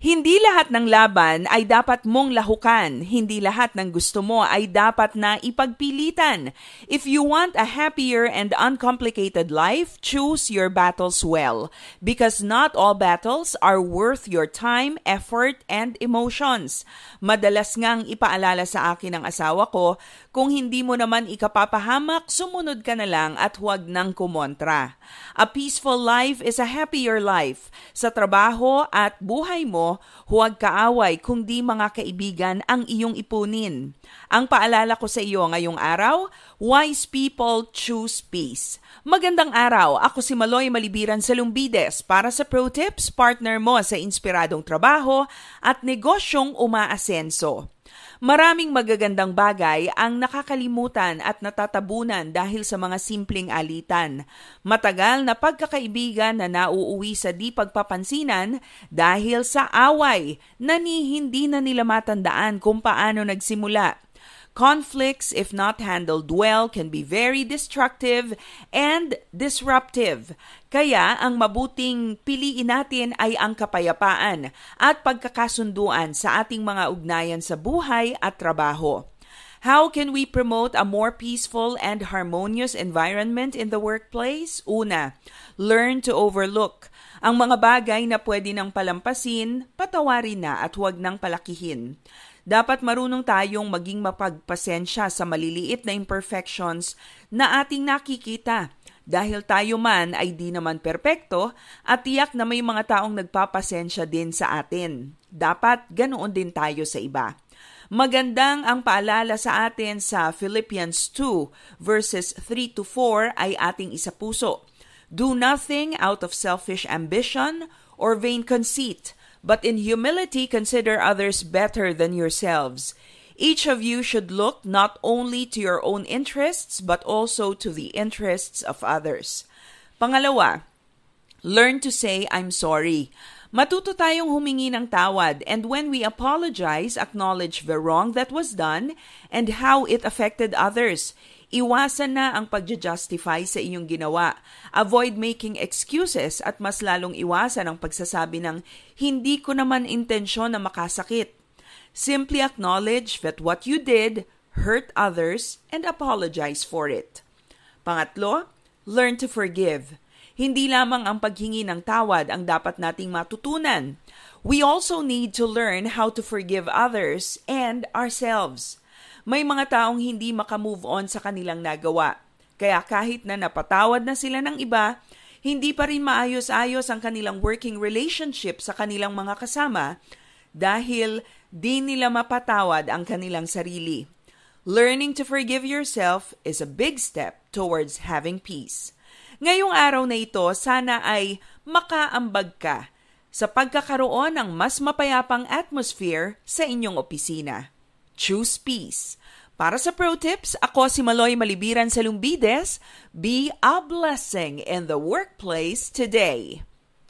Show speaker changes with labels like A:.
A: Hindi lahat ng laban ay dapat mong lahukan. Hindi lahat ng gusto mo ay dapat na ipagpilitan. If you want a happier and uncomplicated life, choose your battles well. Because not all battles are worth your time, effort, and emotions. Madalas ngang ipaalala sa akin ng asawa ko, kung hindi mo naman ikapapahamak, sumunod ka na lang at huwag nang kumontra. A peaceful life is a happier life. Sa trabaho at buhay mo, huwag kaaway kung di mga kaibigan ang iyong ipunin. Ang paalala ko sa iyo ngayong araw, wise people choose peace. Magandang araw, ako si Maloy Malibiran Salumbides para sa Pro Tips, partner mo sa inspiradong trabaho at negosyong umaasenso. Maraming magagandang bagay ang nakakalimutan at natatabunan dahil sa mga simpleng alitan. Matagal na pagkakaibigan na nauuwi sa di pagpapansinan dahil sa away na hindi na nila matandaan kung paano nagsimula. Conflicts, if not handled well, can be very destructive and disruptive. Kaya ang mabuting piliin natin ay ang kapayapaan at pagkakasunduan sa ating mga ugnayan sa buhay at trabaho. How can we promote a more peaceful and harmonious environment in the workplace? Una, learn to overlook. Ang mga bagay na pwede nang palampasin, patawarin na at huwag nang palakihin. Dapat marunong tayong maging mapagpasensya sa maliliit na imperfections na ating nakikita. Dahil tayo man ay di naman perpekto at tiyak na may mga taong nagpapasensya din sa atin. Dapat ganoon din tayo sa iba. Magandang ang paalala sa atin sa Philippians 2 verses 3 to 4 ay ating isapuso. Do nothing out of selfish ambition or vain conceit, but in humility consider others better than yourselves. Each of you should look not only to your own interests, but also to the interests of others. Pangalawa, learn to say, I'm sorry. Matuto tayong humingi ng tawad, and when we apologize, acknowledge the wrong that was done and how it affected others. Iwasan na ang pagja-justify sa iyong ginawa. Avoid making excuses at mas lalong iwasan ang pagsasabi ng hindi ko naman intensyon na makasakit. Simply acknowledge that what you did hurt others and apologize for it. Pangatlo, learn to forgive. Hindi lamang ang paghingi ng tawad ang dapat nating matutunan. We also need to learn how to forgive others and ourselves. May mga taong hindi makamove on sa kanilang nagawa. Kaya kahit na napatawad na sila ng iba, hindi pa rin maayos-ayos ang kanilang working relationship sa kanilang mga kasama dahil di nila mapatawad ang kanilang sarili. Learning to forgive yourself is a big step towards having peace. Ngayong araw na ito, sana ay makaambag ka sa pagkakaroon ng mas mapayapang atmosphere sa inyong opisina. Choose peace. Para sa Pro Tips, ako si Maloy Malibiran Salumbides. Be a blessing in the workplace today.